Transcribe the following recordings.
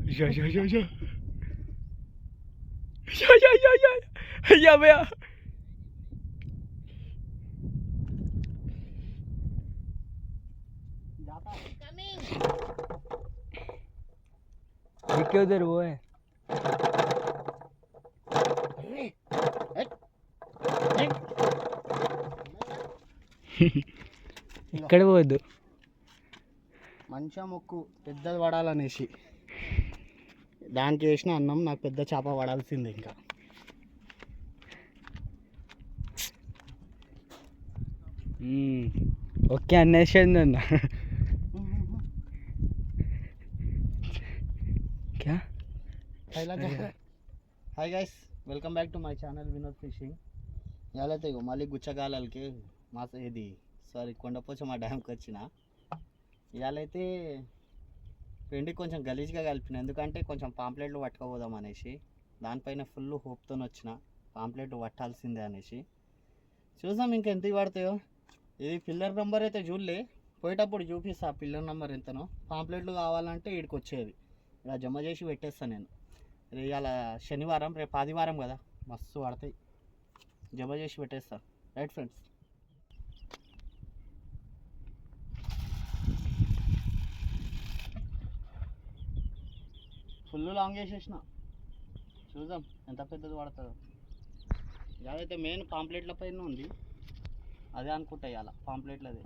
Ja, ja, ja, ja. Ja, ja, ja, ja. Ja, भैया देखिए उधर वो है ఇక్కడ పోవద్దు. మంచిగా మొక్కు పెద్దది పడాలనేసి దానికి వేసిన అన్నం నాకు పెద్ద చేప పడాల్సిందే. ఇంకా ఓకే అనేసింది అన్న. క్యా hi guys, welcome back to my channel Vinod fishing. ఇవాళ ఇగో మళ్ళీ గుచ్చగాలకి ఇది కొండపోచమ్మ డ్యామ్కి వచ్చిన. ఇవాళైతే పిండి కొంచెం గలీజ్గా కలిపిన, ఎందుకంటే కొంచెం పాంప్లెట్లు పట్టుకోపోదాం అనేసి. దానిపైన ఫుల్ హోప్తో వచ్చిన, పాంప్లెట్లు పట్టాల్సిందే అనేసి. చూసాం ఇంకెంత పడతాయో. ఇది పిల్లర్ నెంబర్ అయితే చూడలే, పోయేటప్పుడు చూపిస్తా పిల్లర్ నెంబర్ ఎంతనో. పాంప్లెట్లు కావాలంటే వీడికి వచ్చేది, ఇలా జమ చేసి పెట్టేస్తాను నేను. ఇవాళ శనివారం, రేపు ఆదివారం కదా, మస్తు పడతాయి, జమ చేసి పెట్టేస్తా. రైట్ ఫ్రెండ్స్, ఫుల్ లాంగ్ చేసేసిన. చూద్దాం ఎంత పెద్దది పడుతుందో. ఇదైతే మెయిన్ పాంప్లెట్ల పైన ఉంది, అదే అనుకుంటా ఇవాళ పాంప్లెట్లది.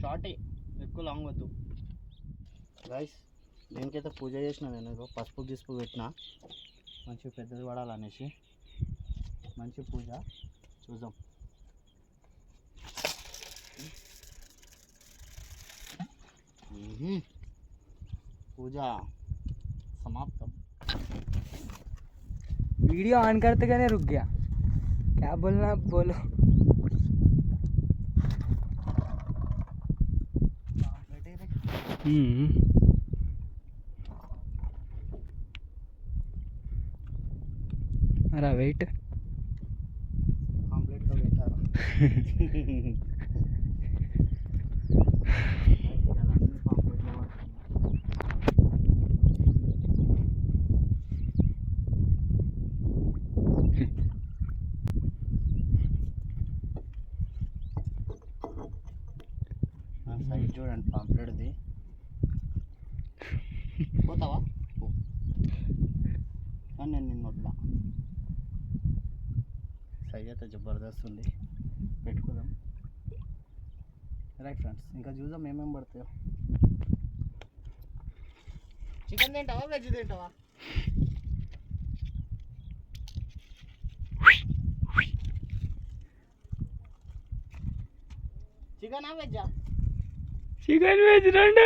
షార్టే, ఎక్కువ లాంగ్ వద్దు. గైస్, దీనికైతే పూజ చేసిన నేను. పసుపు గిసుపు పెట్టిన, మంచి పెద్దది పడాలనేసి. మంచి పూజ, చూద్దాం. పూజ समाप्तम. वीडियो ऑन करते कहने रुक गया, क्या बोलना बोलो. अरे वेट पाम्पलेट का वेट आ रहा. సైడ్ చూడండి పాంప్లెట్ది. పోతావా కానీ నేను నిన్ను వద్దా. సైజ్ అయితే జబర్దస్త్ ఉంది, పెట్టుకుందాం. రైట్ ఫ్రెండ్స్, ఇంకా చూద్దాం ఏమేమి పడతాయో. చికెన్ తింటావా, వెజ్ తింటావా? చికెనా వెజ్జా? చికెన్ వెజ్ రెండు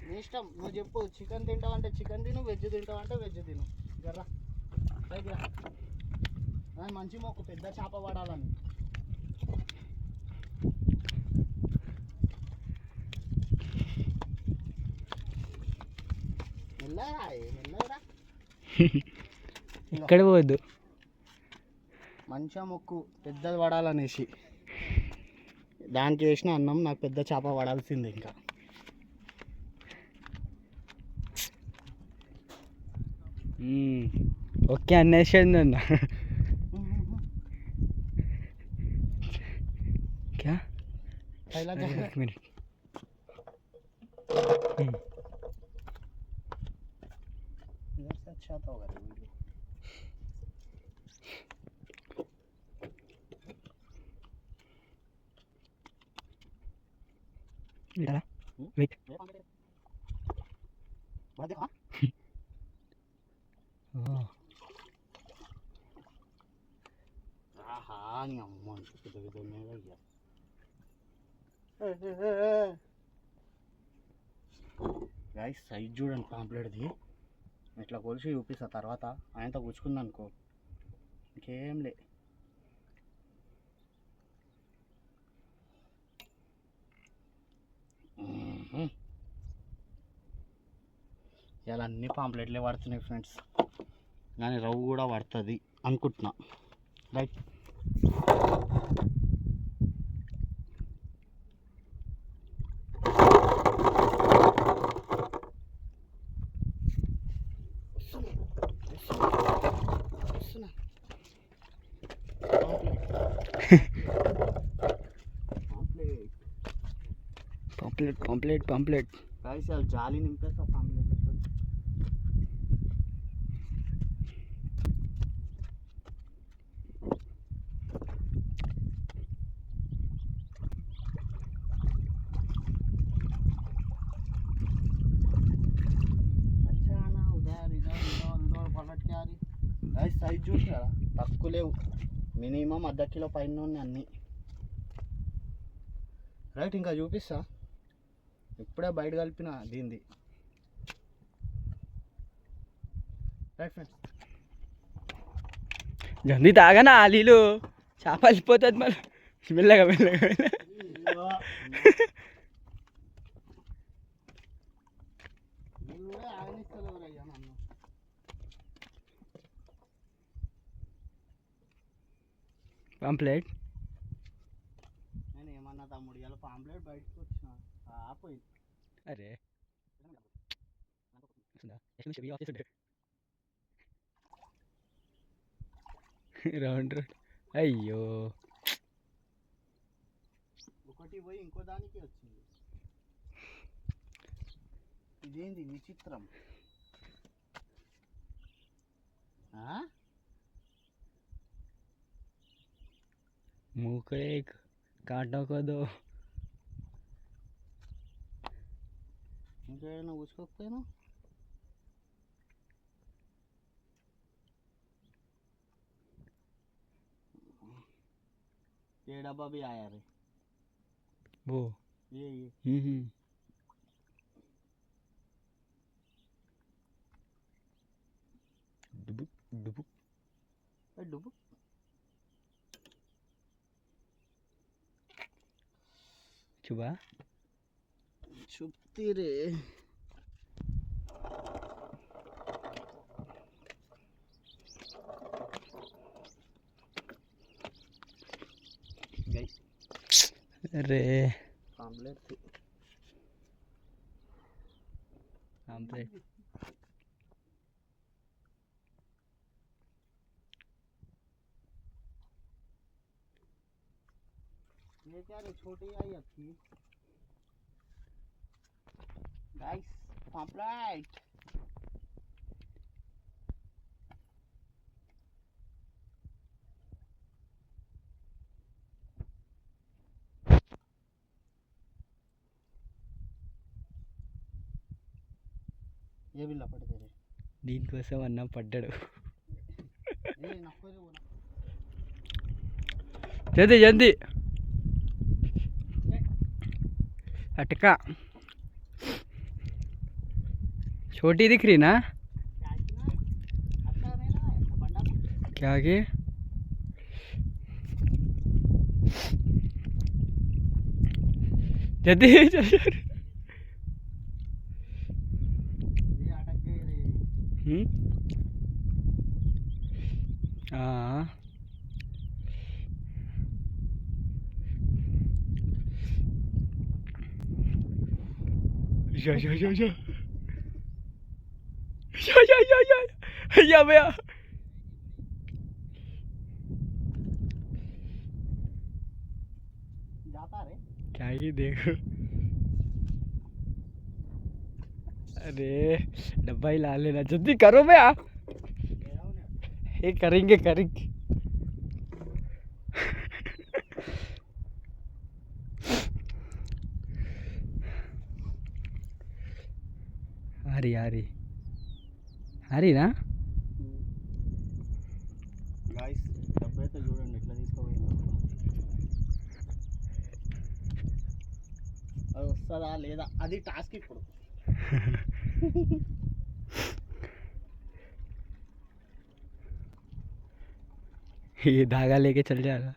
నీ ఇష్టం, నువ్వు చెప్పు. చికెన్ తింటావంటే చికెన్ తిను, వెజ్ తింటావంటే వెజ్ తిను. జర్రా పైకి రా. మంచి మొక్కు పెద్ద చేప పడాలని. మెల్లగా ఇక్కడ పోవద్దు. మంచిగా మొక్కు పెద్దది పడాలనేసి దానికి వేసిన అన్నం నాకు పెద్ద చేప పడాల్సిందే. ఇంకా ఓకే అనేసింది అన్న. क्या एक मिनट. इधर से अच्छा था होगा वीडियो. इधर वेट बात देखा. हाँ नहीं अम्मा किधर किधर नहीं गया. గైస్, సైజ్ చూడండి పాంప్లెట్ది. ఇట్లా కొలిసి చూపిస్తా తర్వాత. ఆయనతో గుచ్చుకుంది అనుకో ఇంకేం లే. ఇలా అన్ని పాంప్లెట్లే పడుతున్నాయి ఫ్రెండ్స్, కానీ రవ్వు కూడా పడుతుంది అనుకుంటున్నా. Right, pamphlet pamphlet pamphlet. Guys వాళ్ళు జాలి నింపేస్తా పాంప్లెట్. సైజ్ చూసారా, తక్కువ లేవు, మినిమం అర్ధ కిలో పైన ఉన్నాయి అన్నీ. రైట్, ఇంకా చూపిస్తా. ఇప్పుడే బయట కలిపిన దీనిది. రైట్ ఫ్రెండ్స్, జల్దీ తాగనా నీళ్ళు, చేప వెళ్ళిపోతుంది మరి. మెల్లగా మెల్లగా పాంప్లెట్. నేను ఏమన్నా తమ్ముడు, ఇలా పాంప్లెట్ బయటకు వచ్చిన ఆపోయి. అరే రౌండ్ రౌండ్. అయ్యో, ఒకటి పోయి ఇంకో దానికి వచ్చింది. ఇదేంది విచిత్రం. मुँह एक कांटों को दो. ఇంకేమైనా ఊసుకోకపోయినా. ये डब्बा भी आया रे वो ये डुबुक डुबुक डुबुक. चुबा चुपती रे. अरे पांपलेट थी. पांपलेट ये क्या रे, छोटी आई अब थी. Guys, pamphlet. ये भी लपट दे रे. దీనికోసం అన్న పడ్డాడు. ये नको रे वो ना. जल्दी जल्दी अटका. छोटी दिख रही ना क्या के. जल्दी ये अटक गए रे. हाँ या या या या या या या या भैया जाता रे. क्या ही देखो. अरे डब्बा ही ला लेना, जल्दी करो भैया. ये करेंगे करेंगे. हरी हरी हरी ना. గాయస్, డబ్బు అయితే చూడండి ఎట్లా తీసుకోపోయిందో. అది వస్తుందా లేదా అది టాస్క్ ఇప్పుడు. ये धागा लेके चल जाएगा.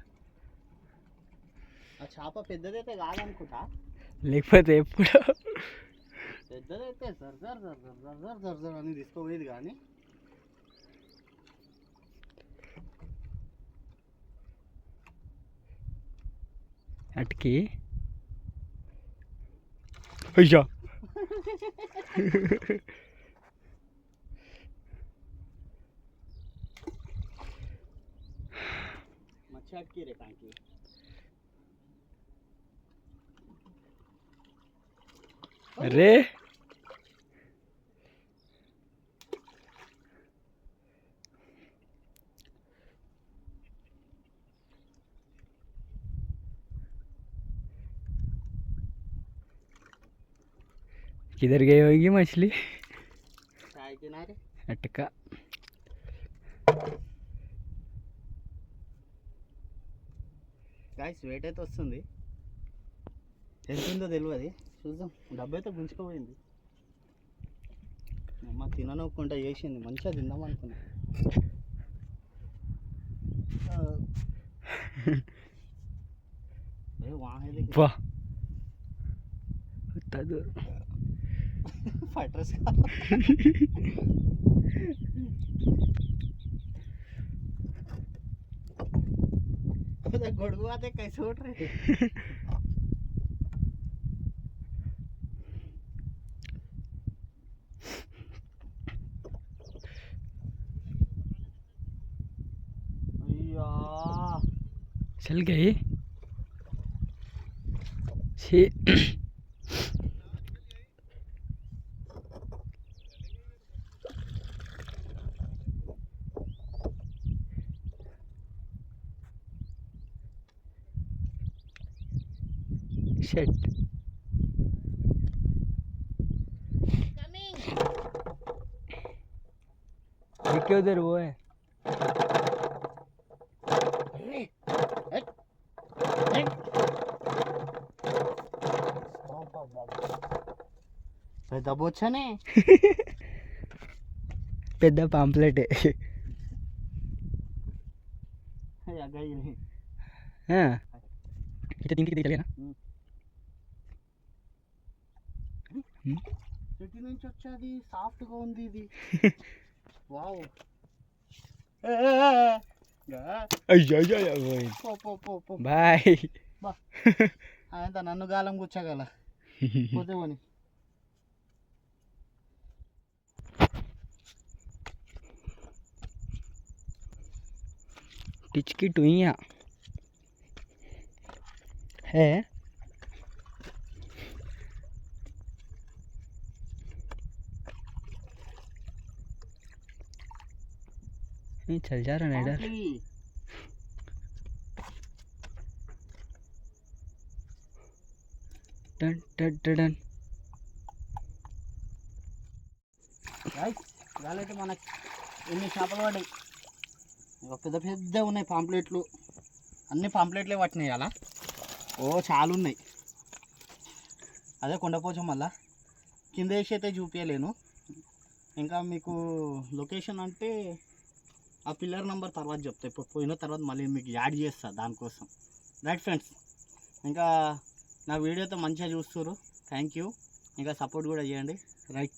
ఆ చేప పెద్దదైతే కాదనుకుంటా. లేకపోతే ఎప్పుడు పెద్దదైతే జర్ జర్ జర్ జర్ జర్ జర్ జర్ జర్ అని తీసుకోపోయేది కానీ అటుకి అయ్యా मच्छी अटकी रे कहाँ की अरे किधर गई होगी मछली चाय किनारे अटका గాయస్ వెయిట్ అయితే వస్తుంది ఎంత ఉందో తెలియదు చూద్దాం డబ్బు అయితే గుంజుకోపోయింది అమ్మ తిననుకుంటా చేసింది మంచిగా తిందాం అనుకున్నా वाह उतना दूर फटरस गुड़गुआ थे कैसे उठ रहे चल गई छी Shit. देखिए उधर वो है దబోచ్చనే పెద్ద పాంప్లెట్ ఇట్లా తింకి తెలియనా చెట్టు నుంచి వచ్చేది సాఫ్ట్గా ఉంది ఇది వావ్ అయ్యో బాయ్ అంత నన్ను గాలం కూర్చోగల పోతే పోని टिचकी टुइया है चल जा रहा है इधर डन डन डन ఇవాళైతే మనకి ఎన్ని చేపలు పడ్డాయి పెద్ద పెద్ద ఉన్నాయి పాంప్లెట్లు అన్ని పాంప్లెట్లే పట్టినాయి అలా ఓ చాలా ఉన్నాయి అదే కొండపోచం మళ్ళా కింద వేసి అయితే చూపించలేను ఇంకా మీకు లొకేషన్ అంటే ఆ పిల్లర్ నెంబర్ తర్వాత చెప్తా ఇప్పుడు పోయిన తర్వాత మళ్ళీ మీకు యాడ్ చేస్తా దానికోసం రైట్ ఫ్రెండ్స్ ఇంకా నా వీడియోతో మంచిగా చూస్తున్నారు థ్యాంక్ యూ ఇంకా సపోర్ట్ కూడా చేయండి రైట్